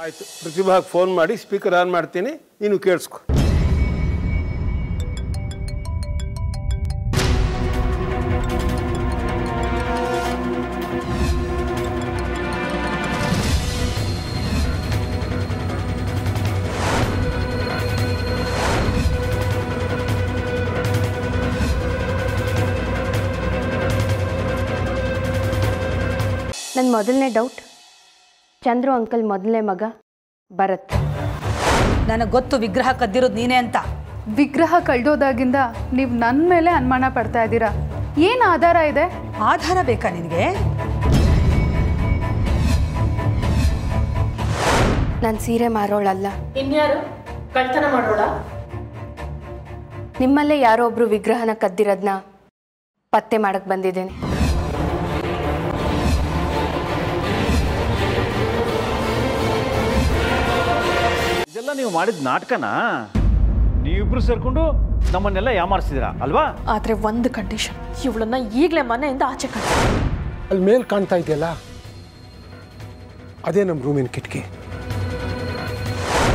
ಆಯಿತು, ಪ್ರತಿಭಾಗೆ ಫೋನ್ ಮಾಡಿ speaker on ಮಾಡ್ತೀನಿ, ನೀನು ಕೇಳಿಸ್ಕೊ. ನನ್ನ ಮೊದಲನೇ ಡೌಟ್, ಚಂದ್ರು ಅಂಕಲ್ ಮೊದಲನೇ ಮಗ ಭರತ್. ನನಗೆ ಗೊತ್ತು ವಿಗ್ರಹ ಕದ್ದಿರೋದು ನೀನೇ ಅಂತ. ವಿಗ್ರಹ ಕಳ್ದೋದಾಗಿಂದ ನೀವು ನನ್ನ ಮೇಲೆ ಅನುಮಾನ ಪಡ್ತಾ ಇದ್ದೀರಾ. ಏನು ಆಧಾರ ಇದೆ? ಆಧಾರ ಬೇಕಾ ನಿನಗೆ? ನಾನು ಸೀರೆ ಮಾರೋಳಲ್ಲ. ಇನ್ಯಾರು ಕಳ್ತನ ಮಾಡೋಳ? ನಿಮ್ಮಲ್ಲೇ ಯಾರೋ ಒಬ್ರು ವಿಗ್ರಹನ ಕದ್ದಿರೋದನ್ನ ಪತ್ತೆ ಮಾಡಕ್ಕೆ ಬಂದಿದ್ದೇನೆ. ಇದೆಲ್ಲ ನೀವು ಮಾಡಿದ ನಾಟಕನಾ? ನೀವಿಬ್ರು ಸೇರ್ಕೊಂಡು ನಮ್ಮನ್ನೆಲ್ಲ ಯಾಮಾರಿಸಿದಿರಾ ಅಲ್ವಾ? ಆದ್ರೆ ಒಂದು ಕಂಡೀಷನ್, ಇವಳನ್ನ ಈಗಲೇ ಮನೆಯಿಂದ ಆಚೆ ಕಟ್ಟ. ಅಲ್ಲಿ ಮೇಲೆ ಕಾಣ್ತಾ ಇದೆಯಲ್ಲ, ಅದೇ ನಮ್ಮ ರೂಮಿನ ಕಿಟಕಿ.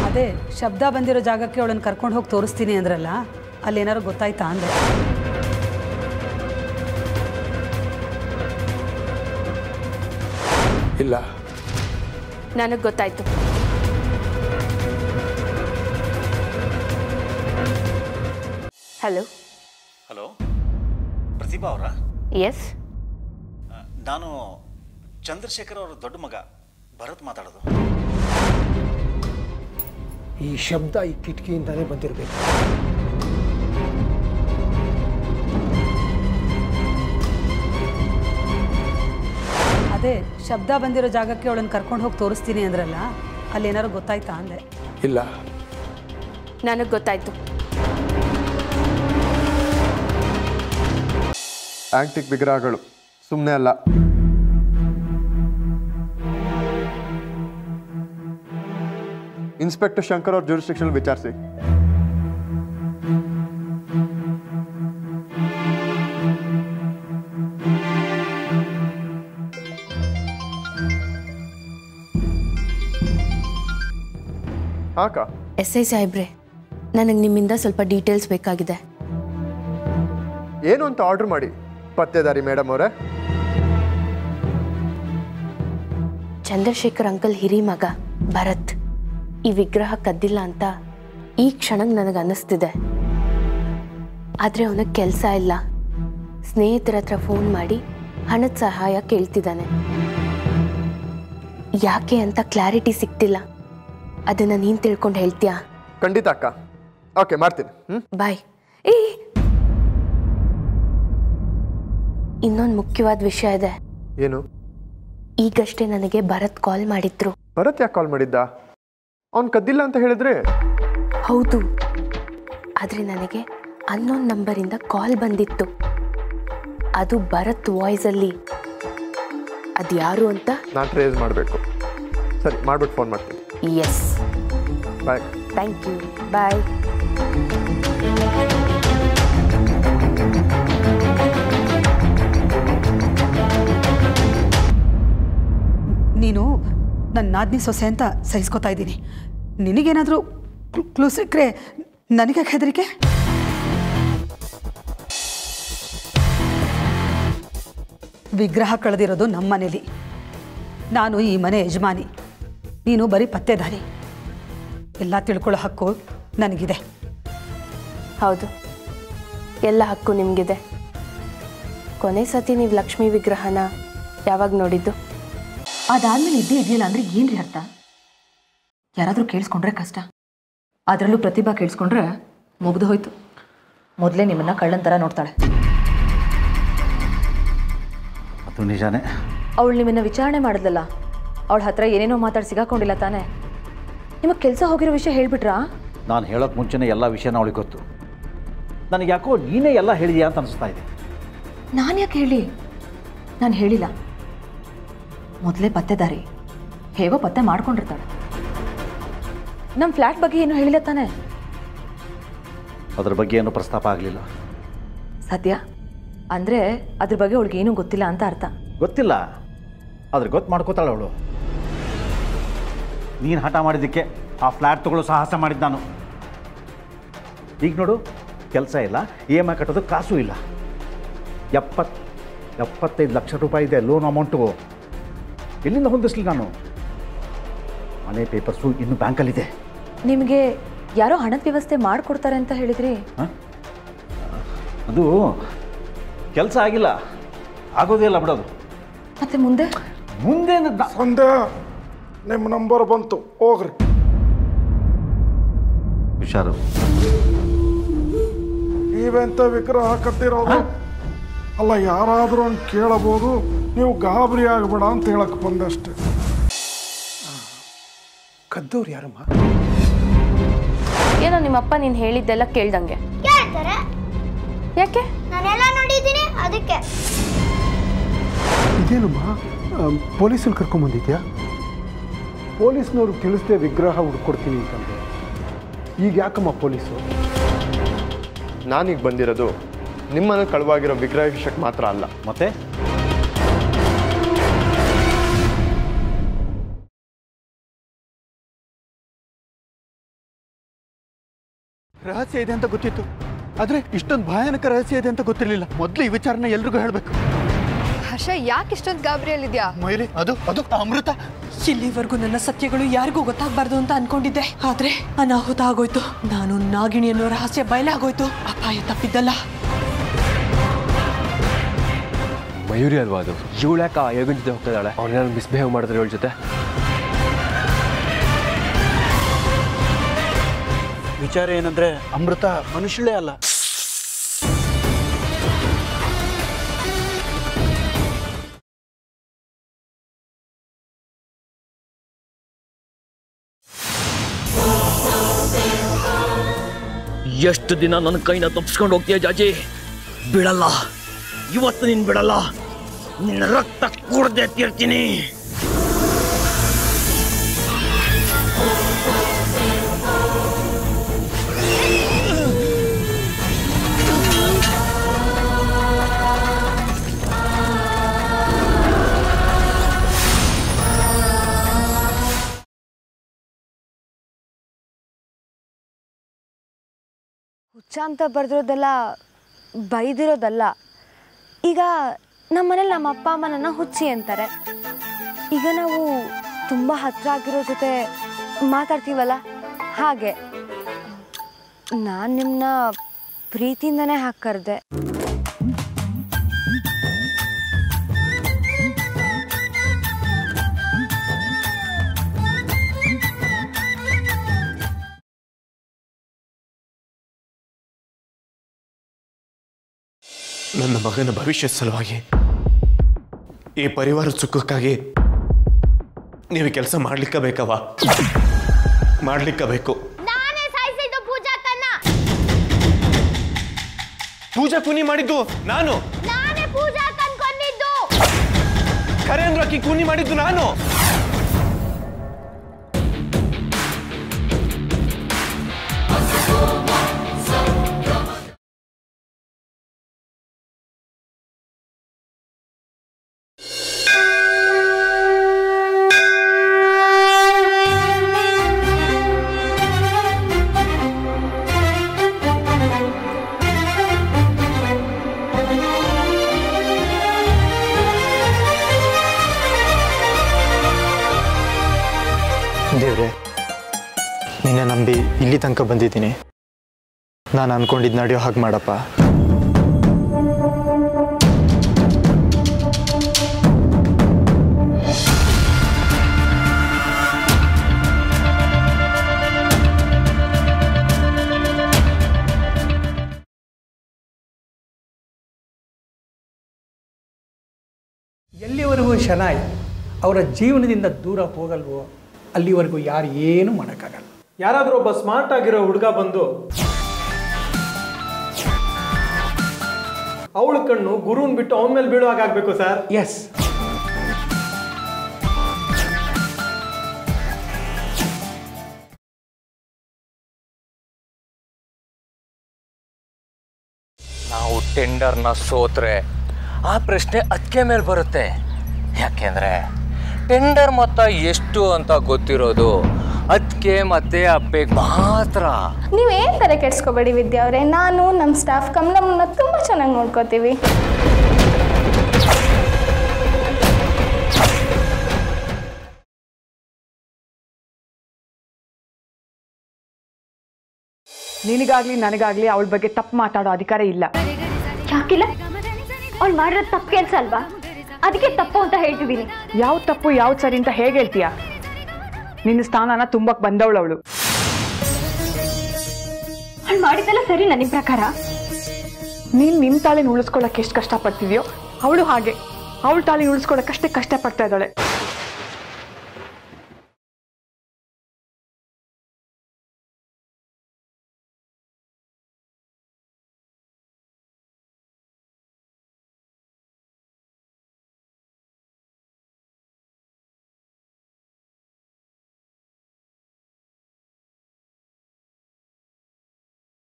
ಅದೇ ಶಬ್ದ ಬಂದಿರೋ ಜಾಗಕ್ಕೆ ಅವಳನ್ನು ಕರ್ಕೊಂಡು ಹೋಗಿ ತೋರಿಸ್ತೀನಿ ಅಂದ್ರಲ್ಲ, ಅಲ್ಲೇನಾರು ಗೊತ್ತಾಯ್ತಾ ಅಂದ್ರೆ? ಇಲ್ಲ, ನನಗೆ ಗೊತ್ತಾಯ್ತು. ಹಲೋ ಹಲೋ, ಪ್ರತಿಭಾ ಅವರಾ? ಎಸ್, ನಾನು ಚಂದ್ರಶೇಖರ್ ಅವರ ದೊಡ್ಡ ಮಗ ಭರತ್ ಮಾತಾಡೋದು. ಈ ಶಬ್ದ ಈ ಕಿಟಕಿಯಿಂದಾನೇ ಬಂದಿರಬೇಕು. ಅದೇ ಶಬ್ದ ಬಂದಿರೋ ಜಾಗಕ್ಕೆ ಅವಳನ್ನು ಕರ್ಕೊಂಡು ಹೋಗಿ ತೋರಿಸ್ತೀನಿ ಅಂದ್ರಲ್ಲ, ಅಲ್ಲೇನಾರು ಗೊತ್ತಾಯ್ತಾ ಅಂದೆ? ಇಲ್ಲ, ನನಗೆ ಗೊತ್ತಾಯ್ತು. ಆಂಟಿಕ್ ವಿಗ್ರಹಗಳು ಸುಮ್ಮನೆ ಅಲ್ಲ. ಇನ್ಸ್ಪೆಕ್ಟರ್ ಶಂಕರ್ ಅವ್ರ ಜ್ಯೂರಿಸ್ಡಿಕ್ಷನ್ ವಿಚಾರಿಸಿ. ಹಾಕ SI ಸಾಹೇಬ್ರೆ, ನನಗೆ ನಿಮ್ಮಿಂದ ಸ್ವಲ್ಪ ಡೀಟೇಲ್ಸ್ ಬೇಕಾಗಿದೆ. ಏನು ಅಂತ ಆರ್ಡರ್ ಮಾಡಿ. ಪತ್ತೇದಾರಿ ಮೇಡಮ್ ಅವರೇ? ಚಂದ್ರಶೇಖರ್ ಅಂಕಲ್ ಹಿರಿ ಮಗ ಭರತ್ ಈ ವಿಗ್ರಹ ಕದ್ದಿಲ್ಲ ಅಂತ ಈ ಕ್ಷಣಕ್ಕೆ ನನಗೆ ಅನ್ನಿಸ್ತಿದೆ. ಆದರೆ ಅವನಿಗೆ ಕೆಲಸ ಇಲ್ಲ. ಸ್ನೇಹಿತರ ಹತ್ರ ಫೋನ್ ಮಾಡಿ ಹಣದ ಸಹಾಯ ಕೇಳ್ತಿದ್ದಾನೆ. ಯಾಕೆ ಅಂತ ಕ್ಲಾರಿಟಿ ಸಿಗ್ತಿಲ್ಲ. ಅದನ್ನು ನೀನು ತಿಳ್ಕೊಂಡು ಹೇಳ್ತೀಯಾ? ಖಂಡಿತ ಅಕ್ಕ. ಓಕೆ, ಮಾಡ್ತೀನಿ. ಬಾಯ್. ಇನ್ನೊಂದು ಮುಖ್ಯವಾದ ವಿಷಯ ಇದೆ. ಏನು? ಈಗಷ್ಟೇ ನನಗೆ ಭರತ್ ಕಾಲ್ ಮಾಡಿದ್ರು. ಭರತ್ ಯಾಕೆ ಕಾಲ್ ಮಾಡಿದ್ದ? ಅವ್ನು ಕದ್ದಿಲ್ಲ ಅಂತ ಹೇಳಿದ್ರೆ? ಹೌದು, ಆದರೆ ನನಗೆ ಅನ್ನೋನ್ ನಂಬರಿಂದ ಕಾಲ್ ಬಂದಿತ್ತು. ಅದು ಭರತ್ ವಾಯ್ಸಲ್ಲಿ. ಅದು ಯಾರು ಅಂತ ನಾನು ಟ್ರೇಸ್ ಮಾಡಬೇಕು. ಸರಿ, ಮಾಡ್ಬಿಟ್ಟು ಫೋನ್ ಮಾಡ್ತೀನಿ. Yes, bye. Thank you, bye. ನೀನು ನನ್ನ ನಾದ್ನಿ ಸೊಸೆ ಅಂತ ಸಹಿಸ್ಕೋತಾ ಇದ್ದೀನಿ. ನಿನಗೇನಾದರೂ ಕ್ಲೂ ಸಿಕ್ಕರೆ ನನಗೆ ಹೆದರಿಕೆ? ವಿಗ್ರಹ ಕಳೆದಿರೋದು ನಮ್ಮ ಮನೇಲಿ. ನಾನು ಈ ಮನೆ ಯಜಮಾನಿ, ನೀನು ಬರೀ ಪತ್ತೇದಾರಿ. ಎಲ್ಲ ತಿಳ್ಕೊಳ್ಳೋ ಹಕ್ಕು ನನಗಿದೆ. ಹೌದು, ಎಲ್ಲ ಹಕ್ಕು ನಿಮಗಿದೆ. ಕೊನೆ ಸತಿ ನೀವು ಲಕ್ಷ್ಮೀ ವಿಗ್ರಹನ ಯಾವಾಗ ನೋಡಿದ್ದು? ಅದಾದ್ಮೇಲೆ ಇದ್ದೇ ಇದೆಯಲ್ಲ ಅಂದರೆ ಏನ್ರಿ ಅರ್ಥ? ಯಾರಾದರೂ ಕೇಳಿಸ್ಕೊಂಡ್ರೆ ಕಷ್ಟ, ಅದರಲ್ಲೂ ಪ್ರತಿಭಾ ಕೇಳಿಸ್ಕೊಂಡ್ರೆ ಮುಗ್ದು ಹೋಯ್ತು. ಮೊದಲೇ ನಿಮ್ಮನ್ನು ಕಳ್ಳನ ಥರ ನೋಡ್ತಾಳೆ. ಅದು ನಿಜಾನೇ. ಅವಳು ನಿಮ್ಮನ್ನು ವಿಚಾರಣೆ ಮಾಡಿದ್ಲಲ್ಲ, ಅವಳ ಹತ್ರ ಏನೇನೋ ಮಾತಾಡಿ ಸಿಗಾಕೊಂಡಿಲ್ಲ ತಾನೇ? ನಿಮಗೆ ಕೆಲಸ ಹೋಗಿರೋ ವಿಷಯ ಹೇಳಿಬಿಟ್ರಾ? ನಾನು ಹೇಳೋಕ್ಕೆ ಮುಂಚೆನೇ ಎಲ್ಲ ವಿಷಯನ ಅವಳಿಗೆ ಗೊತ್ತು. ನನಗೆ ಯಾಕೋ ನೀನೇ ಎಲ್ಲ ಹೇಳಿದೆಯಾ ಅಂತ ಅನಿಸ್ತಾ ಇದೆ. ನಾನು ಯಾಕೆ ಹೇಳಿ? ನಾನು ಹೇಳಿಲ್ಲ. ಮೊದಲೇ ಪತ್ತೆದಾರಿ, ಹೇಗೋ ಪತ್ತೆ ಮಾಡ್ಕೊಂಡಿರ್ತಾಳೆ. ನಮ್ಮ ಫ್ಲ್ಯಾಟ್ ಬಗ್ಗೆ ಏನು ಹೇಳಿಲ್ಲ ತಾನೆ? ಅದ್ರ ಬಗ್ಗೆ ಏನೂ ಪ್ರಸ್ತಾಪ ಆಗಲಿಲ್ಲ. ಸದ್ಯ ಅಂದರೆ ಅದ್ರ ಬಗ್ಗೆ ಅವಳಿಗೆ ಏನೂ ಗೊತ್ತಿಲ್ಲ ಅಂತ ಅರ್ಥ. ಗೊತ್ತಿಲ್ಲ, ಆದ್ರೆ ಗೊತ್ತು ಮಾಡ್ಕೋತಾಳೆ ಅವಳು. ನೀನು ಹಠ ಮಾಡಿದ್ದಕ್ಕೆ ಆ ಫ್ಲ್ಯಾಟ್ ತೊಗೊಳ್ಳೋ ಸಾಹಸ ಮಾಡಿದ್ದು ನಾನು. ಈಗ ನೋಡು, ಕೆಲಸ ಇಲ್ಲ, EMI ಕಟ್ಟೋದು ಕಾಸು ಇಲ್ಲ. 75 ಲಕ್ಷ ರೂಪಾಯಿ ಇದೆ ಲೋನ್ ಅಮೌಂಟು. ಎಲ್ಲಿಂದ ಹೊಂದಿಸ್ಲಿ ನಾನು? ಮನೆ ಪೇಪರ್ಸು ಇನ್ನೂ ಬ್ಯಾಂಕಲ್ಲಿದೆ. ನಿಮಗೆ ಯಾರೋ ಹಣದ ವ್ಯವಸ್ಥೆ ಮಾಡಿಕೊಡ್ತಾರೆ ಅಂತ ಹೇಳಿದ್ರಿ. ಅದು ಕೆಲಸ ಆಗಿಲ್ಲ, ಆಗೋದೇ ಇಲ್ಲ ಬಿಡೋದು. ಮತ್ತೆ ಮುಂದೆ ಸಂಧ್ಯಾ, ನಿಮ್ಮ ನಂಬರ್ ಬಂತು, ಹೋಗ್ರಿ. ಹುಷಾರು. ನೀವೆಂತ ವಿಗ್ರಹ ಕಟ್ಟಿರೋದು? ಅಲ್ಲ, ಯಾರಾದರೂ ಹಂಗೆ ಕೇಳಬಹುದು, ನೀವು ಗಾಬರಿ ಆಗಬೇಡ ಅಂತ ಹೇಳಕ್ ಬಂದೆ ಅಷ್ಟೆ. ಕದ್ದವ್ರು ಯಾರಮ್ಮ? ಏನೋ ನಿಮ್ಮಪ್ಪ ನೀನು ಹೇಳಿದ್ದೆಲ್ಲ ಕೇಳ್ದಂಗೆ. ಕೇಳ್ತಾರೆ. ಯಾಕೆ? ನಾನೆಲ್ಲ ನೋಡಿದ್ದೀನಿ, ಅದಕ್ಕೆ. ಇದೇನಮ್ಮ, ಪೊಲೀಸಲ್ಲಿ ಕರ್ಕೊಂಬಂದಿದ್ಯಾ? ಪೊಲೀಸ್ನವ್ರು ತಿಳಿಸ್ದೆ ವಿಗ್ರಹ ಹುಡ್ಕೊಡ್ತೀನಿ ಅಂತಂದ್ರೆ ಈಗ ಯಾಕಮ್ಮ ಪೊಲೀಸು? ನಾನೀಗ ಬಂದಿರೋದು ನಿಮ್ಮನ್ನು ಕಳುವಾಗಿರೋ ವಿಗ್ರಹ ವಿಷಯಕ್ಕೆ ಮಾತ್ರ ಅಲ್ಲ. ಮತ್ತೆ ರಹಸ್ಯ ಇದೆ ಅಂತ ಗೊತ್ತಿತ್ತು, ಆದರೆ ಇಷ್ಟೊಂದು ಭಯಾನಕ ರಹಸ್ಯ ಇದೆ ಅಂತ ಗೊತ್ತಿರಲಿಲ್ಲ. ಮೊದಲು ಈ ವಿಚಾರನ ಎಲ್ರಿಗೂ ಹೇಳಬೇಕು. ಹರ್ಷ, ಯಾಕೆ ಇಷ್ಟೊಂದು ಗಾಬರಿಯಲ್ಲಿದ್ಯಾ? ಮೊಯ್ಲಿ, ಅದು ಅಮೃತ. ಇಲ್ಲಿವರೆಗೂ ನನ್ನ ಸತ್ಯಗಳು ಯಾರಿಗೂ ಗೊತ್ತಾಗಬಾರ್ದು ಅಂತ ಅನ್ಕೊಂಡಿದ್ದೆ, ಆದ್ರೆ ಅನಾಹುತ ಆಗೋಯ್ತು. ನಾನು ನಾಗಿಣಿ ಅನ್ನೋ ರಹಸ್ಯ ಬಯಲಾಗೋಯ್ತು. ಅಪಾಯ ತಪ್ಪಿದ್ದಲ್ಲ. ಮಯೂರಿ ಅಲ್ವಾ ಅದು? ಇವಳ್ಯಾಕ ಯೋಗನ್ ಜೊತೆ ಹೋಗ್ತಿದ್ದಾಳೆ? ಅವ್ರನ್ನ ಮಿಸ್ಬಿಹೇವ್ ಮಾಡಿದ್ರೆ ಇವಳ ಜೊತೆ. ವಿಚಾರ ಏನಂದ್ರೆ ಅಮೃತ ಮನುಷ್ಯಳೇ ಅಲ್ಲ. ಎಷ್ಟು ದಿನ ನನ್ನ ಕೈನ ತಪ್ಪಿಸ್ಕೊಂಡು ಹೋಗ್ತೀಯ ಜಾಜಿ? ಬಿಡಲ್ಲ, ಇವತ್ತು ನೀನು ಬಿಡಲ್ಲ. ನಿನ್ನ ರಕ್ತ ಕುಡ್ದೆ ತೀರ್ತೀನಿ. ಹುಚ್ಚ ಅಂತ ಬರೆದಿರೋದೆಲ್ಲ ಬೈದಿರೋದಲ್ಲ. ಈಗ ನಮ್ಮ ಮನೇಲಿ ನಮ್ಮ ಅಪ್ಪ ಅಮ್ಮ ನನ್ನ ಹುಚ್ಚಿ ಅಂತಾರೆ. ಈಗ ನಾವು ತುಂಬ ಹತ್ರ ಆಗಿರೋ ಜೊತೆ ಮಾತಾಡ್ತೀವಲ್ಲ, ಹಾಗೆ ನಾನು ನಿಮ್ಮನ್ನ ಪ್ರೀತಿಯಿಂದನೇ ಹಾಕರ್ದೆ. ನನ್ನ ಮಗನ ಭವಿಷ್ಯದ ಸಲುವಾಗಿ, ಈ ಪರಿವಾರದ ಸುಖಕ್ಕಾಗಿ ನೀವು ಕೆಲಸ ಮಾಡ್ಲಿಕ್ಕಬೇಕವ, ಮಾಡ್ಲಿಕ್ಕಬೇಕು. ನಾನೇ ಸಾಯಿಸಿದ್ದು ಪೂಜಾಕನ್ನ. ಪೂಜಾ ಕೂನಿ ಮಾಡಿದ್ದು ನಾನು. ನಾನೇ ಪೂಜಾಕನ್ ಕೊಂದಿದ್ದು. ಖರೆ ಅಂದ್ರು ಅಕ್ಕಿ ಕೂನಿ ಮಾಡಿದ್ದು ನಾನು. ದೇವ್ರೆ, ನಿನ್ನೆ ನಂಬಿ ಇಲ್ಲಿ ತನಕ ಬಂದಿದ್ದೀನಿ. ನಾನು ಅನ್ಕೊಂಡಿದ್ದು ನಡೆಯೋ ಹಾಗೆ ಮಾಡಪ್ಪ. ಎಲ್ಲಿವರೆಗೂ ಶನಾಯ್ ಅವರ ಜೀವನದಿಂದ ದೂರ ಹೋಗಲ್ವೋ ಅಲ್ಲಿವರೆಗೂ ಯಾರು ಏನೂ ಮಾಡೋಕ್ಕಾಗಲ್ಲ. ಯಾರಾದರೂ ಒಬ್ಬ ಸ್ಮಾರ್ಟ್ ಆಗಿರೋ ಹುಡುಗ ಬಂದು ಅವಳ ಕಣ್ಣು ಗುರುನ್ ಬಿಟ್ಟು ಅವನ ಮೇಲೆ ಬೀಳೋ ಹಾಗಾಗಬೇಕು ಸರ್. ಎಸ್, ನಾವು ಟೆಂಡರ್ನ ಸೋತ್ರೆ ಆ ಪ್ರಶ್ನೆ ಅದಕ್ಕೆ ಮೇಲೆ ಬರುತ್ತೆ. ಯಾಕೆಂದ್ರೆ ಟೆಂಡರ್ ಮೊತ್ತ ಎಷ್ಟು ಅಂತ ಗೊತ್ತಿರೋದು ಅದಕ್ಕೆ ಮತ್ತೆ ಅಪ್ಪೆಗೆ ಮಾತ್ರ. ನೀವೇನು ತಲೆ ಕೆಡ್ಸ್ಕೊಬೇಡಿ ವಿದ್ಯಾ ಅವರೇ, ನಾನು ನಮ್ಮ ಸ್ಟಾಫ್ ಕಮಲಮ್ಮನ ತುಂಬ ಚೆನ್ನಾಗಿ ನೋಡ್ಕೋತೀವಿ. ನಿನಗಾಗ್ಲಿ ನನಗಾಗ್ಲಿ ಅವಳ ಬಗ್ಗೆ ತಪ್ಪು ಮಾತಾಡೋ ಅಧಿಕಾರ ಇಲ್ಲ. ಯಾಕಿಲ್ಲ? ಅವ್ಳು ಮಾಡಿರೋ ತಪ್ಪು ಕೆಲಸ ಅಲ್ವಾ, ಅದಕ್ಕೆ ತಪ್ಪು ಅಂತ ಹೇಳ್ತಿದ್ದೀನಿ. ಯಾವ ತಪ್ಪು ಯಾವ್ದು ಸರಿ ಅಂತ ಹೇಗೆ ಹೇಳ್ತೀಯ? ನಿನ್ನ ಸ್ಥಾನನ ತುಂಬಕ್ಕೆ ಬಂದವಳು ಅವಳು. ಅವ್ಳು ಮಾಡಿದ್ದೆಲ್ಲ ಸರಿ ನನ್ನ ಪ್ರಕಾರ. ನೀನು ನಿಮ್ಮ ತಾಳಿನ ಉಳಿಸ್ಕೊಳ್ಳೋಕೆ ಎಷ್ಟು ಕಷ್ಟಪಡ್ತಿದ್ಯೋ ಅವಳು ಹಾಗೆ ಅವಳ ತಾಳಿನ ಉಳಿಸ್ಕೊಳ್ಳೋಕಷ್ಟೇ ಕಷ್ಟಪಡ್ತಾ ಇದ್ದಾಳೆ.